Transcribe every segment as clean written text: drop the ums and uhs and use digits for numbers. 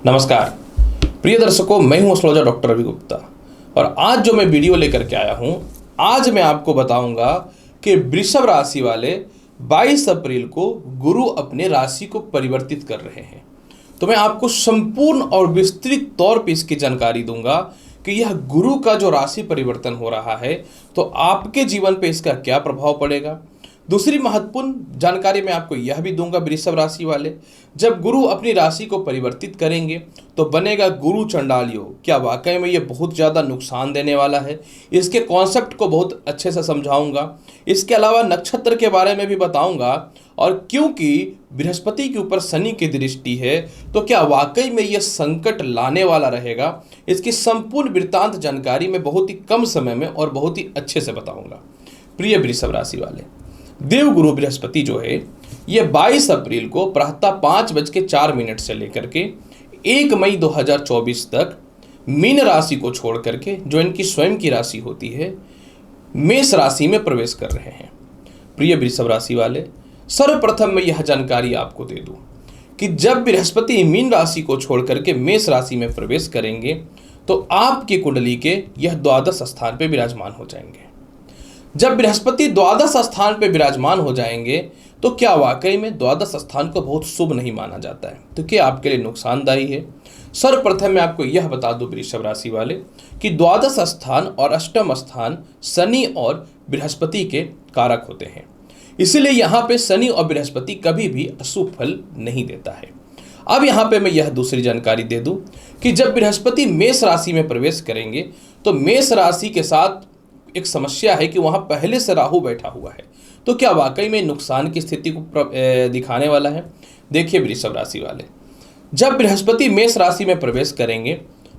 नमस्कार प्रिय दर्शकों, मैं हूं एस्ट्रोलॉजर डॉक्टर रवि गुप्ता और आज जो मैं वीडियो लेकर के आया हूं, आज मैं आपको बताऊंगा कि वृषभ राशि वाले 22 अप्रैल को गुरु अपने राशि को परिवर्तित कर रहे हैं। तो मैं आपको संपूर्ण और विस्तृत तौर पर इसकी जानकारी दूंगा कि यह गुरु का जो राशि परिवर्तन हो रहा है तो आपके जीवन पे इसका क्या प्रभाव पड़ेगा। दूसरी महत्वपूर्ण जानकारी मैं आपको यह भी दूंगा, वृषभ राशि वाले जब गुरु अपनी राशि को परिवर्तित करेंगे तो बनेगा गुरु चंडाल योग। क्या वाकई में ये बहुत ज़्यादा नुकसान देने वाला है? इसके कॉन्सेप्ट को बहुत अच्छे से समझाऊंगा। इसके अलावा नक्षत्र के बारे में भी बताऊंगा और क्योंकि बृहस्पति के ऊपर शनि की दृष्टि है तो क्या वाकई में यह संकट लाने वाला रहेगा। इसकी संपूर्ण वृत्तांत जानकारी मैं बहुत ही कम समय में और बहुत ही अच्छे से बताऊंगा। प्रिय वृषभ राशि वाले, देवगुरु बृहस्पति जो है ये 22 अप्रैल को प्रातः 5:04 से लेकर के 1 मई 2024 तक मीन राशि को छोड़ करके जो इनकी स्वयं की राशि होती है मेष राशि में प्रवेश कर रहे हैं। प्रिय वृषभ राशि वाले, सर्वप्रथम मैं यह जानकारी आपको दे दूं कि जब बृहस्पति मीन राशि को छोड़ करके मेष राशि में प्रवेश करेंगे तो आपकी कुंडली के यह द्वादश स्थान पर विराजमान हो जाएंगे। जब बृहस्पति द्वादश स्थान पर विराजमान हो जाएंगे तो क्या वाकई में द्वादश स्थान को बहुत शुभ नहीं माना जाता है, तो क्या आपके लिए नुकसानदायी है? सर्वप्रथम मैं आपको यह बता दूं वृषभ राशि वाले कि द्वादश स्थान और अष्टम स्थान शनि और बृहस्पति के कारक होते हैं, इसीलिए यहाँ पे शनि और बृहस्पति कभी भी अशुभ फल नहीं देता है। अब यहाँ पे मैं यह दूसरी जानकारी दे दूं कि जब बृहस्पति मेष राशि में प्रवेश करेंगे तो मेष राशि के साथ एक समस्या है कि वहां पहले से राहु बैठा हुआ है, तो क्या वाकई में नुकसान की स्थिति को दिखाने वाला है? देखिए वृषभ राशि वाले, जब बृहस्पति मेष राशि में प्रवेश करेंगे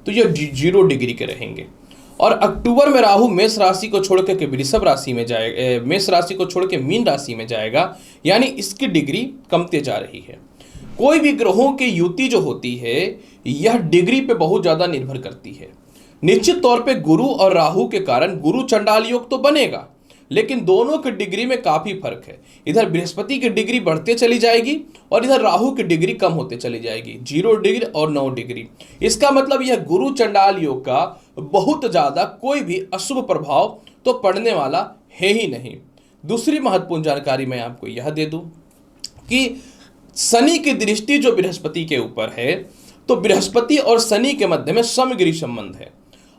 तो ये 0 डिग्री के रहेंगे और अक्टूबर में राहु मेष राशि को छोड़ के वृषभ राशि में जाएगा, मेष राशि को छोड़ के मीन राशि में जाएगा, यानी इसकी डिग्री कमते जा रही है। कोई भी ग्रहों की युति जो होती है यह डिग्री पे बहुत ज्यादा निर्भर करती है। निश्चित तौर पे गुरु और राहु के कारण गुरु चंडाल योग तो बनेगा, लेकिन दोनों की डिग्री में काफी फर्क है। इधर बृहस्पति की डिग्री बढ़ते चली जाएगी और इधर राहु की डिग्री कम होते चली जाएगी, 0 डिग्री और 9 डिग्री। इसका मतलब यह गुरु चंडाल योग का बहुत ज्यादा कोई भी अशुभ प्रभाव तो पड़ने वाला है ही नहीं। दूसरी महत्वपूर्ण जानकारी मैं आपको यह दे दूं कि शनि की दृष्टि जो बृहस्पति के ऊपर है तो बृहस्पति और शनि के मध्य में समगिरी संबंध है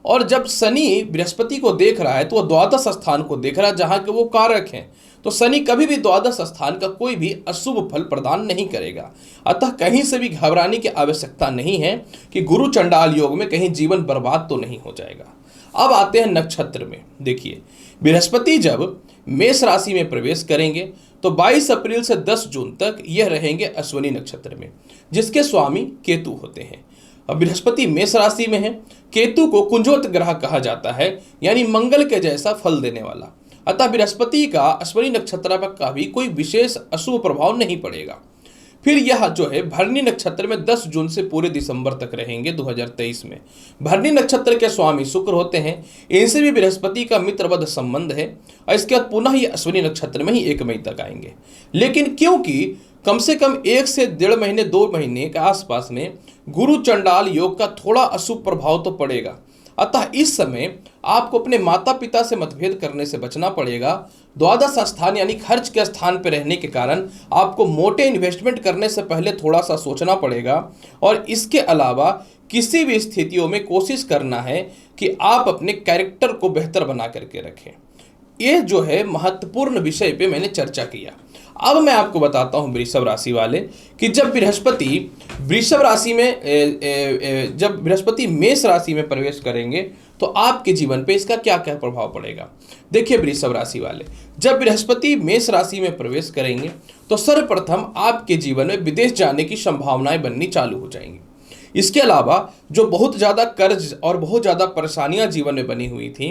और जब शनि बृहस्पति को देख रहा है तो वह द्वादश स्थान को देख रहा है जहां के वो कारक हैं, तो शनि कभी भी द्वादश स्थान का कोई भी अशुभ फल प्रदान नहीं करेगा। अतः कहीं से भी घबराने की आवश्यकता नहीं है कि गुरु चंडाल योग में कहीं जीवन बर्बाद तो नहीं हो जाएगा। अब आते हैं नक्षत्र में। देखिए बृहस्पति जब मेष राशि में प्रवेश करेंगे तो 22 अप्रैल से 10 जून तक यह रहेंगे अश्विनी नक्षत्र में, जिसके स्वामी केतु होते हैं। अब बृहस्पति मेष राशि में है, केतु को कुंजोत ग्रह कहा जाता है, यानी मंगल के जैसा फल देने वाला। अतः बृहस्पति का अश्विनी नक्षत्र पर का भी कोई विशेष अशुभ प्रभाव नहीं पड़ेगा। फिर यह जो है भरणी नक्षत्र में 10 जून से पूरे दिसंबर तक रहेंगे 2023 में। भरणी नक्षत्र के स्वामी शुक्र होते हैं, इनसे भी बृहस्पति का मित्रवध संबंध है और इसके बाद पुनः ये अश्विनी नक्षत्र में ही 1 मई तक आएंगे। लेकिन क्योंकि कम से कम 1 से 1.5 महीने 2 महीने के आसपास में गुरु चंडाल योग का थोड़ा अशुभ प्रभाव तो पड़ेगा, अतः इस समय आपको अपने माता पिता से मतभेद करने से बचना पड़ेगा। द्वादश स्थान यानी खर्च के स्थान पर रहने के कारण आपको मोटे इन्वेस्टमेंट करने से पहले थोड़ा सा सोचना पड़ेगा और इसके अलावा किसी भी स्थितियों में कोशिश करना है कि आप अपने कैरेक्टर को बेहतर बना करके रखें। ये जो है महत्वपूर्ण विषय पे मैंने चर्चा किया। अब मैं आपको बताता हूं वृषभ राशि वाले कि जब बृहस्पति वृषभ राशि में जब बृहस्पति मेष राशि में प्रवेश करेंगे तो आपके जीवन पे इसका क्या क्या प्रभाव पड़ेगा। देखिए वृषभ राशि वाले, जब बृहस्पति मेष राशि में प्रवेश करेंगे तो सर्वप्रथम आपके जीवन में विदेश जाने की संभावनाएं बननी चालू हो जाएंगी। इसके अलावा जो बहुत ज़्यादा कर्ज और बहुत ज़्यादा परेशानियां जीवन में बनी हुई थी,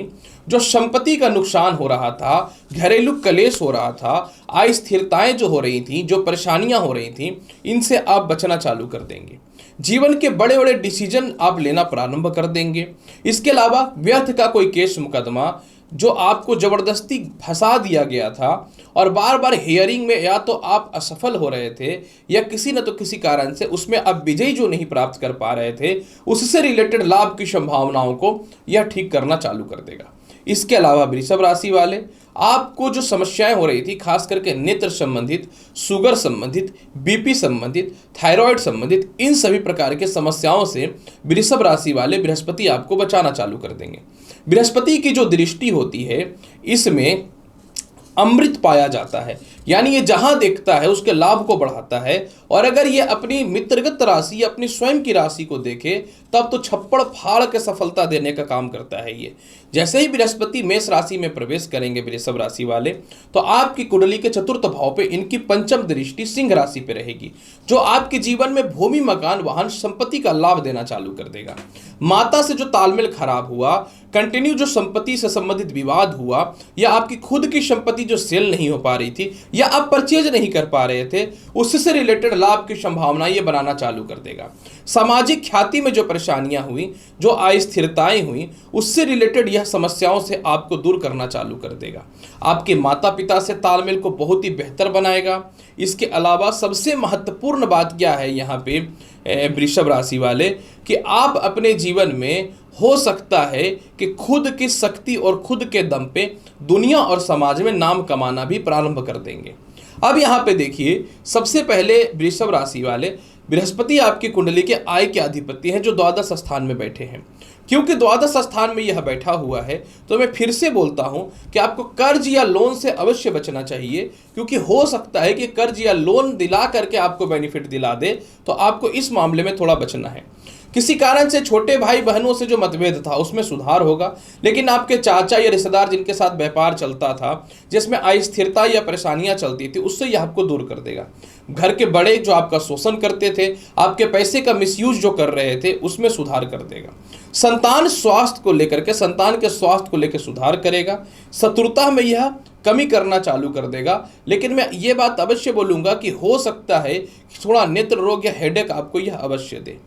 जो संपत्ति का नुकसान हो रहा था, घरेलू कलेश हो रहा था, अस्थिरताएं जो हो रही थी, जो परेशानियां हो रही थी, इनसे आप बचना चालू कर देंगे। जीवन के बड़े बड़े डिसीजन आप लेना प्रारंभ कर देंगे। इसके अलावा व्यर्थ का कोई केस मुकदमा जो आपको जबरदस्ती फंसा दिया गया था और बार बार हियरिंग में या तो आप असफल हो रहे थे या किसी न तो किसी कारण से उसमें आप विजयी जो नहीं प्राप्त कर पा रहे थे, उससे रिलेटेड लाभ की संभावनाओं को यह ठीक करना चालू कर देगा। इसके अलावा वृषभ राशि वाले, आपको जो समस्याएं हो रही थी खास करके नेत्र संबंधित, शुगर संबंधित, बीपी संबंधित, थायराइड संबंधित, इन सभी प्रकार के समस्याओं से वृषभ राशि वाले बृहस्पति आपको बचाना चालू कर देंगे। बृहस्पति की जो दृष्टि होती है इसमें अमृत पाया जाता है, यानी ये जहां देखता है उसके लाभ को बढ़ाता है। और अगर ये अपनी मित्रगत राशि या अपनी स्वयं की राशि को देखे तब तो छप्पड़ फाड़ के सफलता देने का काम करता है ये। जैसे ही बृहस्पति मेष राशि में प्रवेश करेंगे वृषभ राशि वाले, तो आपकी कुंडली के चतुर्थ भाव पे इनकी पंचम दृष्टि सिंह राशि पे रहेगी, जो आपके जीवन में भूमि, मकान, वाहन, संपत्ति का लाभ देना चालू कर देगा। माता से जो तालमेल खराब हुआ, कंटिन्यू जो संपत्ति से संबंधित विवाद हुआ, या आपकी खुद की संपत्ति जो सेल नहीं हो पा रही थी या आप परचेज नहीं कर पा रहे थे, उससे रिलेटेड लाभ की संभावना ये बनाना चालू कर देगा। सामाजिक ख्याति में जो परेशानियां हुई, जो अस्थिरताएं हुई, उससे रिलेटेड यह समस्याओं से आपको दूर करना चालू कर देगा। आपके माता पिता से तालमेल को बहुत ही बेहतर बनाएगा। इसके अलावा सबसे महत्वपूर्ण बात क्या है यहाँ पे वृषभ राशि वाले, कि आप अपने जीवन में हो सकता है कि खुद की शक्ति और खुद के दम पे दुनिया और समाज में नाम कमाना भी प्रारंभ कर देंगे। अब यहाँ पे देखिए, सबसे पहले वृषभ राशि वाले, बृहस्पति आपकी कुंडली के आय के अधिपति हैं जो द्वादश स्थान में बैठे हैं। क्योंकि द्वादश स्थान में यह बैठा हुआ है तो मैं फिर से बोलता हूं कि आपको कर्ज या लोन से अवश्य बचना चाहिए, क्योंकि हो सकता है कि कर्ज या लोन दिला करके आपको बेनिफिट दिला दे, तो आपको इस मामले में थोड़ा बचना है। किसी कारण से छोटे भाई बहनों से जो मतभेद था उसमें सुधार होगा, लेकिन आपके चाचा या रिश्तेदार जिनके साथ व्यापार चलता था, जिसमें अस्थिरता या परेशानियां चलती थी, उससे यह आपको दूर कर देगा। घर के बड़े जो आपका शोषण करते थे, आपके पैसे का मिसयूज जो कर रहे थे, उसमें सुधार कर देगा। संतान स्वास्थ्य को लेकर के, संतान के स्वास्थ्य को लेकर सुधार करेगा। शत्रुता में यह कमी करना चालू कर देगा। लेकिन मैं ये बात अवश्य बोलूंगा कि हो सकता है कि थोड़ा नेत्र रोग या हेडेक आपको यह अवश्य दे।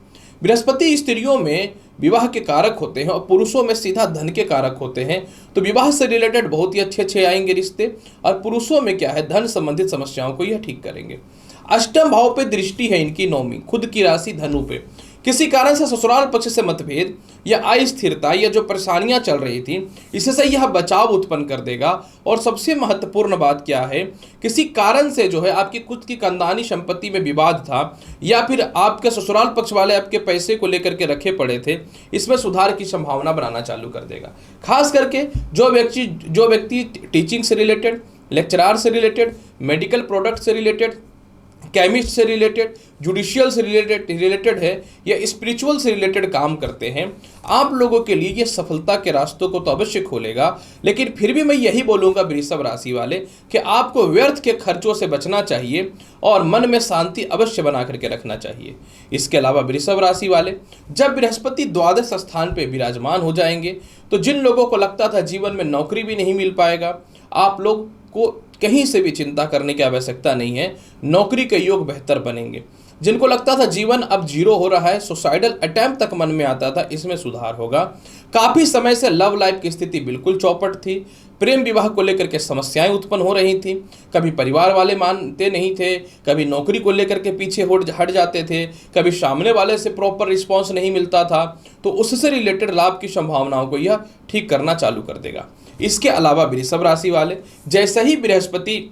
बृहस्पति स्त्रियों में विवाह के कारक होते हैं और पुरुषों में सीधा धन के कारक होते हैं, तो विवाह से रिलेटेड बहुत ही अच्छे आएंगे रिश्ते, और पुरुषों में क्या है, धन संबंधित समस्याओं को यह ठीक करेंगे। अष्टम भाव पे दृष्टि है इनकी, नौवीं, खुद की राशि धनु पे। किसी कारण से ससुराल पक्ष से मतभेद या अस्थिरता या जो परेशानियां चल रही थी, इससे यह बचाव उत्पन्न कर देगा। और सबसे महत्वपूर्ण बात क्या है, किसी कारण से जो है आपकी खुद की खानदानी संपत्ति में विवाद था, या फिर आपके ससुराल पक्ष वाले आपके पैसे को लेकर के रखे पड़े थे, इसमें सुधार की संभावना बनाना चालू कर देगा। खास करके जो व्यक्ति टीचिंग से रिलेटेड, लेक्चरार से रिलेटेड, मेडिकल प्रोडक्ट से रिलेटेड, केमिस्ट से रिलेटेड, जुडिशियल से रिलेटेड है या स्पिरिचुअल से रिलेटेड काम करते हैं, आप लोगों के लिए ये सफलता के रास्तों को तो अवश्य खोलेगा। लेकिन फिर भी मैं यही बोलूँगा वृषभ राशि वाले कि आपको व्यर्थ के खर्चों से बचना चाहिए और मन में शांति अवश्य बना करके रखना चाहिए। इसके अलावा वृषभ राशि वाले, जब बृहस्पति द्वादश स्थान पर विराजमान हो जाएंगे तो जिन लोगों को लगता था जीवन में नौकरी भी नहीं मिल पाएगा, आप लोग को कहीं से भी चिंता करने की आवश्यकता नहीं है, नौकरी के योग बेहतर बनेंगे। जिनको लगता था जीवन अब जीरो हो रहा है, सुसाइडल अटेम्प्ट तक मन में आता था, इसमें सुधार होगा। काफी समय से लव लाइफ की स्थिति बिल्कुल चौपट थी, प्रेम विवाह को लेकर के समस्याएं उत्पन्न हो रही थी, कभी परिवार वाले मानते नहीं थे, कभी नौकरी को लेकर के पीछे हट जाते थे, कभी सामने वाले से प्रॉपर रिस्पॉन्स नहीं मिलता था, तो उससे रिलेटेड लाभ की संभावनाओं को यह ठीक करना चालू कर देगा। इसके अलावा वृषभ राशि वाले, जैसे ही बृहस्पति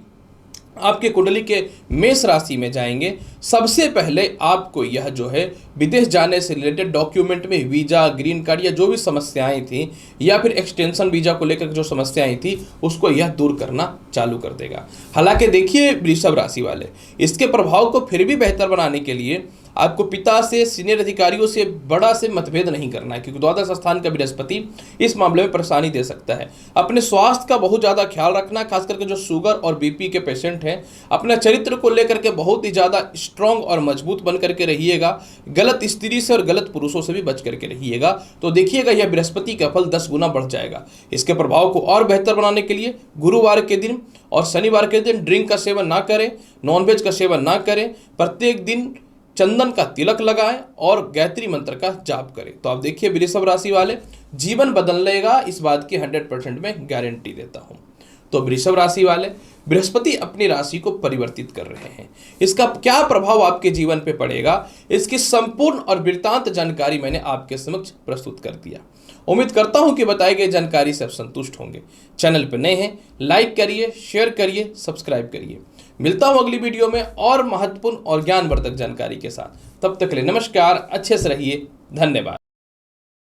आपके कुंडली के मेष राशि में जाएंगे, सबसे पहले आपको यह जो है विदेश जाने से रिलेटेड डॉक्यूमेंट में वीज़ा, ग्रीन कार्ड या जो भी समस्याएं थी, या फिर एक्सटेंशन वीज़ा को लेकर जो समस्याएं थी, उसको यह दूर करना चालू कर देगा। हालांकि देखिए वृषभ राशि वाले, इसके प्रभाव को फिर भी बेहतर बनाने के लिए आपको पिता से, सीनियर अधिकारियों से बड़ा से मतभेद नहीं करना है, क्योंकि द्वादश स्थान का बृहस्पति इस मामले में परेशानी दे सकता है। अपने स्वास्थ्य का बहुत ज़्यादा ख्याल रखना, खास करके जो शुगर और बीपी के पेशेंट हैं, अपने चरित्र को लेकर के बहुत ही ज़्यादा स्ट्रॉन्ग और मजबूत बन करके रहिएगा। गलत स्त्री से और गलत पुरुषों से भी बच करके रहिएगा, तो देखिएगा यह बृहस्पति का फल 10 गुना बढ़ जाएगा। इसके प्रभाव को और बेहतर बनाने के लिए गुरुवार के दिन और शनिवार के दिन ड्रिंक का सेवन ना करें, नॉनवेज का सेवन ना करें। प्रत्येक दिन चंदन का तिलक लगाएं और गायत्री मंत्र का जाप करें। तो आप देखिए वृषभ राशि वाले, जीवन बदल लेगा, इस बात की 100% में गारंटी देता हूं। तो वृषभ राशि वाले, बृहस्पति अपनी राशि को परिवर्तित कर रहे हैं, इसका क्या प्रभाव आपके जीवन पे पड़ेगा, इसकी संपूर्ण और वृत्तांत जानकारी मैंने आपके समक्ष प्रस्तुत कर दिया। उम्मीद करता हूं कि बताई गई जानकारी से आप संतुष्ट होंगे। चैनल पर नए हैं, लाइक करिए, शेयर करिए, सब्सक्राइब करिए। मिलता हूं अगली वीडियो में और महत्वपूर्ण और ज्ञानवर्धक जानकारी के साथ। तब तक के लिए नमस्कार, अच्छे से रहिए, धन्यवाद।